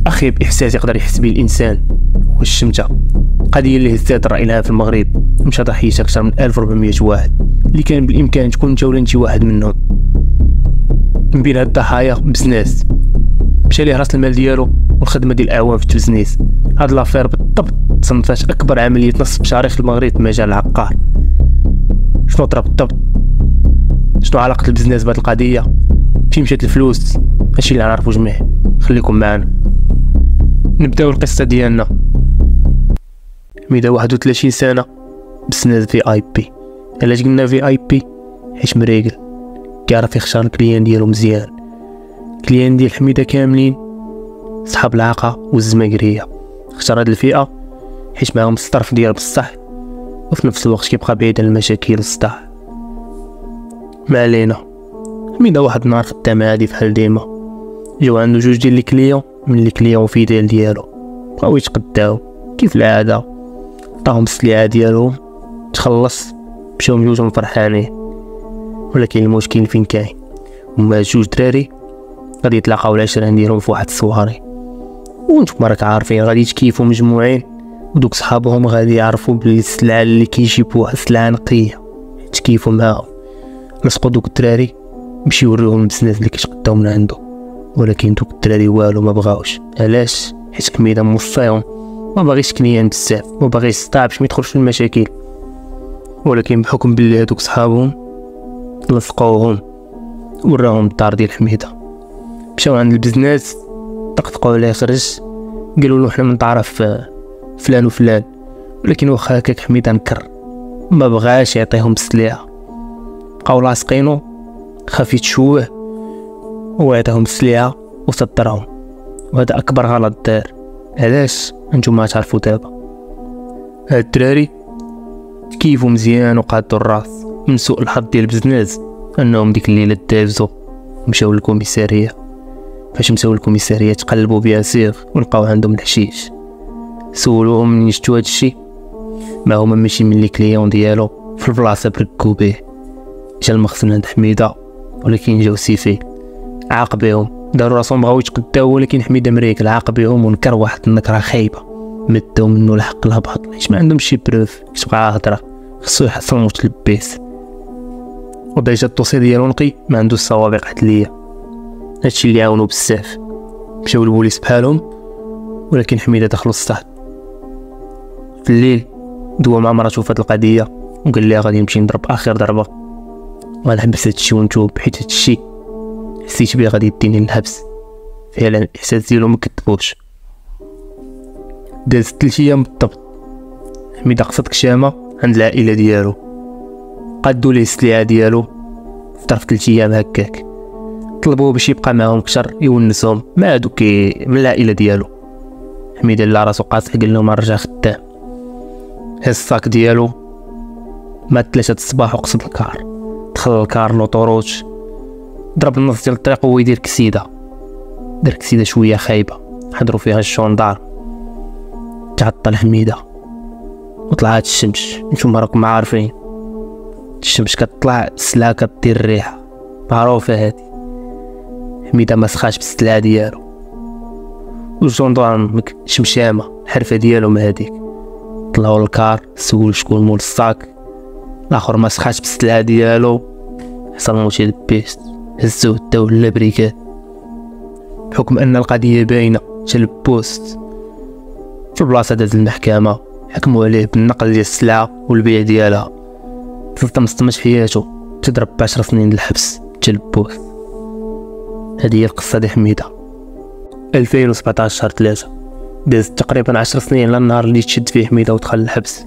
اخي باحساس يقدر يحس به الانسان هو الشمته. قضيه اللي هزات الراي العام في المغرب مشى ضحيتها اكثر من 1400 واحد اللي كان بالامكان تكون انت ولا انت واحد منهم. من بين هاد الضحايا بزناس مشى ليه راس المال ديالو والخدمه ديال الاعوام في التبزنيس. هاد لافير بالضبط تصنفات اكبر عمليه نصب شرعي في المغرب في مجال العقار. شنو طرا بالضبط؟ شنو علاقه البزنس بهاد القضيه؟ فين مشات الفلوس؟ هادشي اللي غنعرفو جميع. خليكم معنا نبداو القصه ديالنا. حميده 31 سنه، بزنس في اي بي. علاش قلنا في اي بي؟ حيت مريقل كيعرف يختار الكليان ديالو مزيان. الكليان ديال حميده كاملين صحاب العاقه والزماكريه. اختار هاد الفئه حيت معاهم الصرف ديال بصح وفي نفس الوقت كيبقى بعيد عن المشاكل والصداع. ما علينا. حميده واحد النهار خدام عادي بحال ديما، جاو عنده جوج ديال لي كليون من لي كليون فيديل ديالو، بقاو يتقداو كيف العاده. عطاهم السلعه ديالهم تخلص، مشاو جوجهم فرحانين. ولكن المشكل فين كاين؟ هما جوج دراري غادي يتلاقاو العشرين ديالهم في واحد السواري، وانتم راك عارفين غادي يتكيفوا مجموعين، ودوك صحابهم غادي يعرفوا بلي السلعه اللي كيجيبوها سلعه نقيه يتكيفوا معاهم. لصقوا دوك الدراري مشي يوريوهم البزنس اللي كيتقداو من عنده. ولكن دوك الدراري والو ما بغاوش. علاش؟ حيت حميده موصيهم، ما باغيش كليان بزاف، ما باغيش صعب باش ما يدخلش في المشاكل. ولكن بحكم بلي هادوك صحابهم لصقوهم وراهم الدار ديال حميده. مشاو عند البزنس طقطقوا عليه خرج، قالوا له حنا من طرف فلان وفلان. ولكن واخا هكاك حميده نكر، ما بغاش يعطيهم السلعه. بقاو لاصقينو خاف يتشوه وعطاهم السلعه وصدرهم. وهذا اكبر غلط دار. علاش؟ انتم تعرفوا دابا. هاد الدراري كيفو مزيان وقادوا الراس. من سوء الحظ ديال البزنس انهم ديك الليله دازو مشاو للكوميساريه. فاش مشاو للكوميساريه تقلبوا بها سيغ ولقاو عندهم الحشيش. سولوهم منين شفتوا هادشي، ما هما ماشي من لي كليون ديالو، في البلاصه بركو بيه. جا المخزن عند حميده ولكن جاو سيفي عاقبيهم. داروا راسهم بغاو يتقداو ولكن حميده مريكل عاقبيهم ونكر واحد النكره خايبه. مداو منه الحق الهبط حيت ما عندهم شي بروف. كتبقى هضره خصو يحصل متلبس. وديجا الدوسي ديالو نقي، ما عندوش سوابق عدليه. هادشي اللي عاونو بزاف. مشاو البوليس بحالهم ولكن حميده دخلو السطح. في الليل دوا مع مراتو في هاد القضيه وقال ليها غادي نمشي نضرب اخر ضربه وغنحبس هادشي ونتوب، حيت هادشي حسيت بيه غادي يديني للحبس. فعلا الاحساس ديالو مكذبوش. داز 3 ايام بالضبط حميده قصد كشامه عند العائله ديالو، قادو ليه السلعه ديالو في ظرف 3 ايام هكاك. طلبوه باش يبقى معاهم كشر يونسهم مع دوك من العائله ديالو. حميده لا راسو قاصح قال لهم رجع خدام. هز الصاك ديالو مات 3 الصباح وقصد الكار. دخل الكار لوطوروش، ضرب النص ديال الطريق وهو يدير كسيده. دار كسيده شويه خايبه، حضروا فيها الشوندار. تعطل حميده وطلعت الشمس. نتوما راكم عارفين الشمس كتطلع السلعه كدير الريحه معروفه هادي. حميده ما سخاش بالسلعه ديالو والجندرم شمشامه الحرفه ديالهم هاديك. طلعوا للكار سول شكون مول الصاك. الاخر ما سخاش بالسلعه ديالو حصل موتي لبيست. هزوه داو للبريكاد. بحكم ان القضيه باينه جا البوست في البلاصه. داز المحكمه حكموا عليه بالنقل ديال السلعه والبيع ديالها. تلطمش حياته تضرب ب10 سنين الحبس. جا البوست. هذه هي القصه ديال حميده. 2017 شهر 3 داز تقريبا 10 سنين للنهار اللي تشد فيه حميده ودخل الحبس.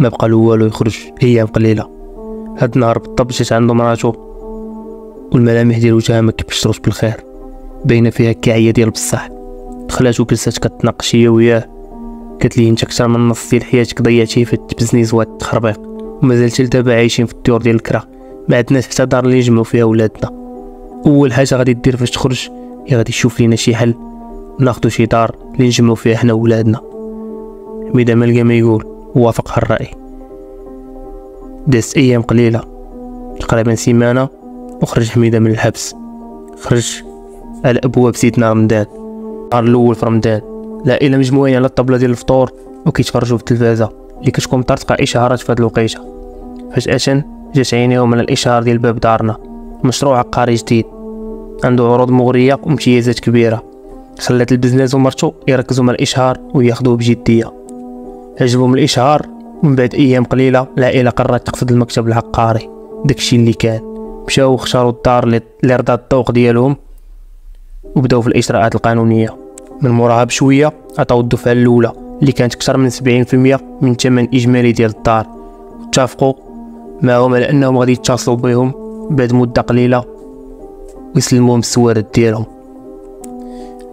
ما بقى له والو يخرج ايام قليله. هاد النهار بالضبط جات عنده مراتو والملامح ديال وجهها ما كيبشروش بالخير، باينه فيها كاعيه ديال بصح. دخلات وجلسات كتناقش هي وياه. قالت ليه انت اكثر من نص ديال حياتك ضيعتيه في البزنيس وهاد التخربيق، ومازال دابا عايشين في الديور ديال الكرا، ما عندناش حتى دار اللي نجمعوا فيها ولادنا. اول حاجه غادي دير فاش تخرج هي غادي تشوف لينا شي حل ناخذوا شي دار اللي نجمعوا فيها حنا ولادنا. حميده ما لقى ما يقول ووافق الراي. دازت ايام قليله تقريبا سيمانه وخرج حميده من الحبس. خرج على ابواب سيدنا رمضان. النهار الاول في رمضان العائله مجموعين على الطبله ديال الفطور وكيتفرجوا في التلفازه اللي كتكون مطرطقه اشارات في هاد الوقيته. فجاه جات عينيهم على الاشهار ديال باب دارنا، مشروع عقاري جديد عنده عروض مغريه وامتيازات كبيره. خلات البزنس ومرتو يركزوا مع الاشهار وياخذوه بجديه. عجبهم الاشهار ومن بعد ايام قليله العائله قررت تقصد المكتب العقاري. داكشي اللي كان، مشاو اختاروا الدار اللي رضات الذوق ديالهم وبداو في الاجراءات القانونيه. من موراها بشويه عطاو الدفعه الاولى اللي كانت اكثر من 70% من الثمن الاجمالي ديال الدار، واتفقوا معهم على انهم غادي يتصلوا بهم بعد مده قليله ويسلموهم السوارد ديالهم.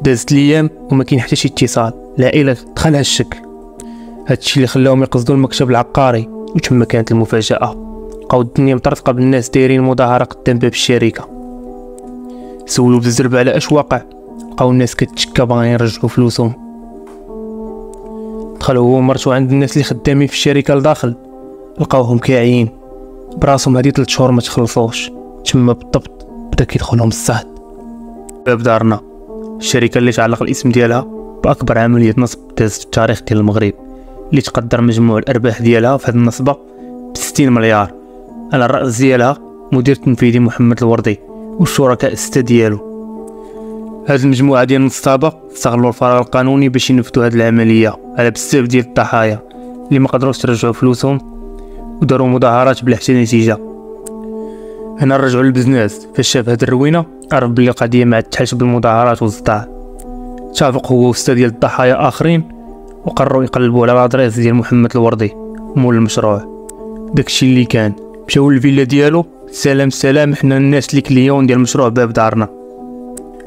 دازت الايام وما كاين حتى شي اتصال. العائله دخلها الشك، هادشي اللي خلاهم يقصدوا المكتب العقاري. وتما كانت المفاجاه، لقاو الدنيا مطرطقه بالناس دايرين مظاهره قدام باب الشركه. سولوا بالزربه على اش واقع، لقاو الناس كتشكى باغيين يرجعوا فلوسهم. دخلوا هو ومرتو عند الناس اللي خدامين في الشركه لداخل، لقاوهم كاعيين براسهم هادي 3 شهور ما تخلصوش. تما بالضبط بدا كيدخلهم الصهد. باب دارنا الشركه اللي تعلق الاسم ديالها باكبر عمليه نصب دازت في التاريخ ديال المغرب، اللي تقدر مجموع الارباح ديالها في هذه النصبه ب 60 مليار. على الراس ديالها مدير التنفيذي محمد الوردي والشركاء 6 ديالو. هذه المجموعه ديال النصابه استغلوا الفراغ القانوني باش ينفذوا هذه العمليه على بزاف ديال الضحايا اللي ما قدروش يرجعوا فلوسهم، وداروا مظاهرات بلا حتى نتيجه. هنا رجعوا للبزنس. فاش شاف هاد الروينه عرف بلي القضيه ما تحلش بالمظاهرات والصداع. اتفق هو و6 ديال الضحايا اخرين وقرروا يقلبوا على الادريس ديال محمد الوردي مول المشروع. داكشي اللي كان، مشاو للفيلا ديالو. سلام حنا الناس اللي كليون ديال مشروع باب دارنا.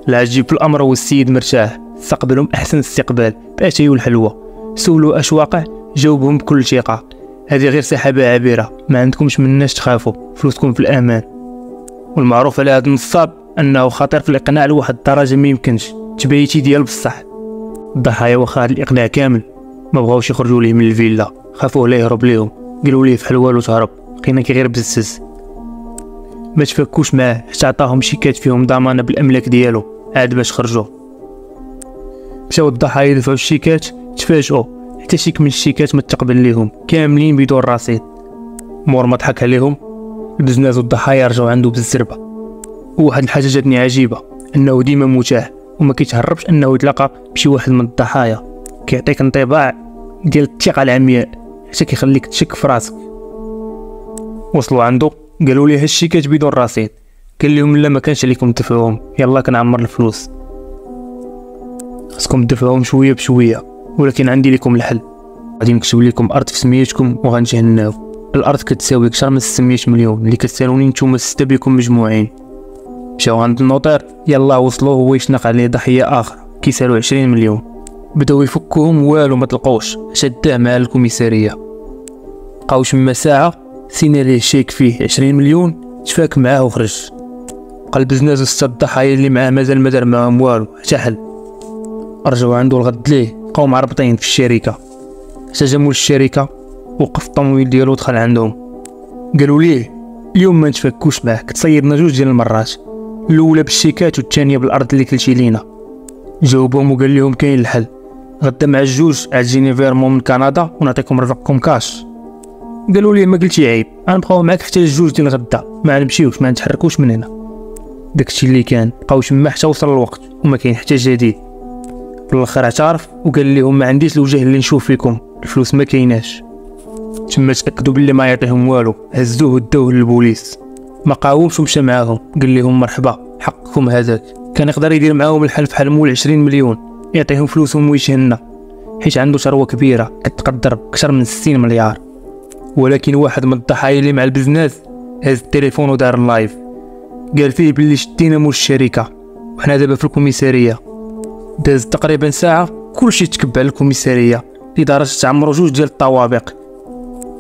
العجيب في الامر هو السيد مرتاح، استقبلهم احسن استقبال باتاي والحلوى. سولوا اش واقع، جاوبهم بكل ثقه، هذه غير سحابه عابره، ما عندكمش مناش تخافوا، فلوسكم في الامان. والمعروف على هذا النصاب انه خطير في الاقناع لواحد الدرجه ما يمكنش تبيتي ديال بصح. الضحايا واخا هذا الاقناع كامل ما بغاوش يخرجوا ليه من الفيلا، خافوه لا يهرب ليهم، قالوا ليه فحال والو تهرب، لقينا كي غير بزز. ما تفكوش معاه حتى عطاهم شيكات فيهم ضمانه بالاملاك ديالو عاد باش خرجوا. مشاو الضحايا يدفعوا الشيكات، تفاجئوا حتى شيك من الشيكات ما تقبل ليهم كاملين بدون رصيد. مور ما ضحك عليهم البزنس والضحايا رجعوا عنده بالزربه. وواحد الحاجه جاتني عجيبه، انه ديما متاح وما كيتهربش انه يتلاقى بشي واحد من الضحايا، كيعطيك انطباع ديال الثقه العمياء حتى كيخليك تشك في راسك. وصلوا عنده قالوا ليه الشيكات بدون رصيد، قال لهم لا ما كانش عليكم تدفعوهم، يلا كنعمر الفلوس، خاصكم تدفعوهم شويه بشويه، ولكن عندي لكم الحل. غادي نكتب لكم ارض في سميتكم وغنتهناو. الارض كتساوي اكثر من 600 مليون اللي كتسالوني نتوما 6 بكم مجموعين. مشاو عند النوطير، يلا وصلوا هو يشنق عليه ضحيه اخر كيسالو 20 مليون. بداو يفكوهم والو ما تلقوش، شداه مع الكوميساريه. بقاو تما ساعه، سينا ليه شيك فيه 20 مليون، تفاك معاه وخرج. بقى البزنس وسط الضحايا اللي معاه مازال ما دار معاهم والو حتى حل. رجعوا عنده الغد ليه، بقاو معربطين في الشركه. حتى جا مول الشركه وقف الطوموبيل ديالو ودخل عندهم. قالوا ليه اليوم ما نتفكوش معاك، تصيدنا 2 ديال المرات، الاولى بالشيكات والثانيه بالارض اللي كلتي لينا. جاوبهم وقال لهم كاين الحل، غدا مع الجوج عجيني فيرمون من كندا ونعطيكم رزقكم كاش. قالوا ليه ما قلتي عيب، غنبقاو معاك حتى الجوج ديال الغدا، ما نمشيوش ما نتحركوش من هنا. داكشي اللي كان، بقاو تما حتى وصل الوقت وما كاين حتى جديد. في الاخر اعترف وقال لهم ما عنديش الوجه اللي نشوف فيكم، الفلوس ما كايناش. تما تاكدوا باللي ما يعطيهم والو، هزوه وداوه للبوليس. ما قاومش ومشى معاهم، قال لهم مرحبا حقكم هذاك. كان يقدر يدير معاهم الحل بحال مول 20 مليون، يعطيهم فلوسهم ويشهنا، حيت عنده ثروه كبيره كتقدر باكثر من 60 مليار. ولكن واحد من الضحايا اللي مع البزنس هز التليفون ودار اللايف، قال فيه باللي شدينا مول الشركه وحنا دابا في الكوميساريه. داز تقريبا ساعه كلشي تكب على الكوميساريه لدرجه تعمروا 2 ديال الطوابق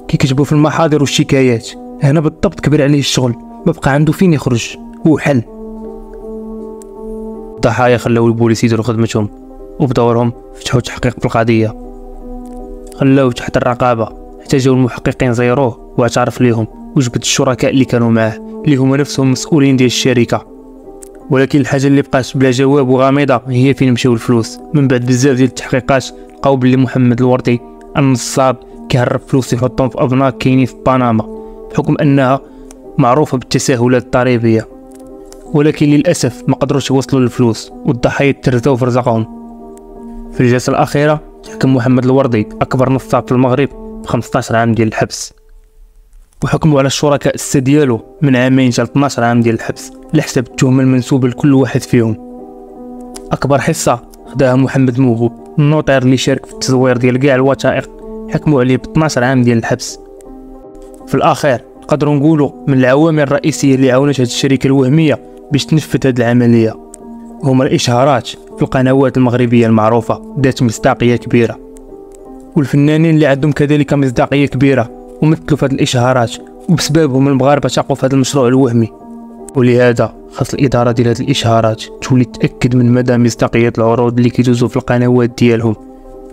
كيكتبوا في المحاضر والشكايات. هنا بالضبط كبر عليه الشغل، ما بقى عنده فين يخرج وحل. الضحايا خلاو البوليس يديروا خدمتهم وبدورهم فتحوا تحقيق في القضيه، خلاوه تحت الرقابه حتى جاو المحققين زيروه واعترف ليهم وجبد الشركاء اللي كانوا معاه اللي هما نفسهم مسؤولين ديال الشركه. ولكن الحاجه اللي بقات بلا جواب وغامضه هي فين مشاو الفلوس. من بعد بزاف ديال التحقيقات لقاو بلي محمد الوردي النصاب كيهرب فلوس يحطهم في ابناك كاينين في بنما بحكم انها معروفه بالتساهلات الضريبيه، ولكن للاسف ما قدروش يوصلوا للفلوس والضحايا ترزاو في رزقهم. في الجلسه الاخيره حكم محمد الوردي اكبر نصاب في المغرب ب 15 عام ديال الحبس، وحكموا على الشركاء السته ديالو من عامين حتى 12 عام ديال الحبس على حساب التهمه المنسوبه لكل واحد فيهم. اكبر حصه خداها محمد موهوب النوطير اللي شارك في التزوير ديال كاع الوثائق، حكموا عليه ب 12 عام ديال الحبس. في الاخير نقدروا نقولوا من العوامل الرئيسيه اللي عاونت هذه الشركه الوهميه باش تنفذ هذه العمليه هما الاشهارات في القنوات المغربيه المعروفه ذات مصداقيه كبيره، والفنانين اللي عندهم كذلك مصداقيه كبيره ومثلوا في هذه الاشهارات، وبسببهم المغاربه تقوا في هذا المشروع الوهمي. ولهذا خاص الاداره ديال هذه الاشهارات تولي تاكد من مدى مصداقيه العروض اللي كيدوزوا في القنوات ديالهم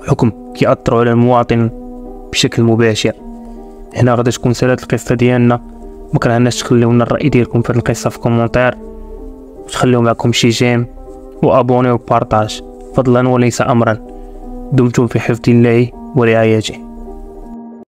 بحكم كيأثروا على المواطن بشكل مباشر. هنا غادي تكون سالات القصه ديالنا، ما كرهناش تخليونا الراي ديالكم في القصه في كومونتير، وتخليو معكم شي جيم وابوني وبارطاج فضلا وليس امرا. دمتم في حفظ الله ورعايته.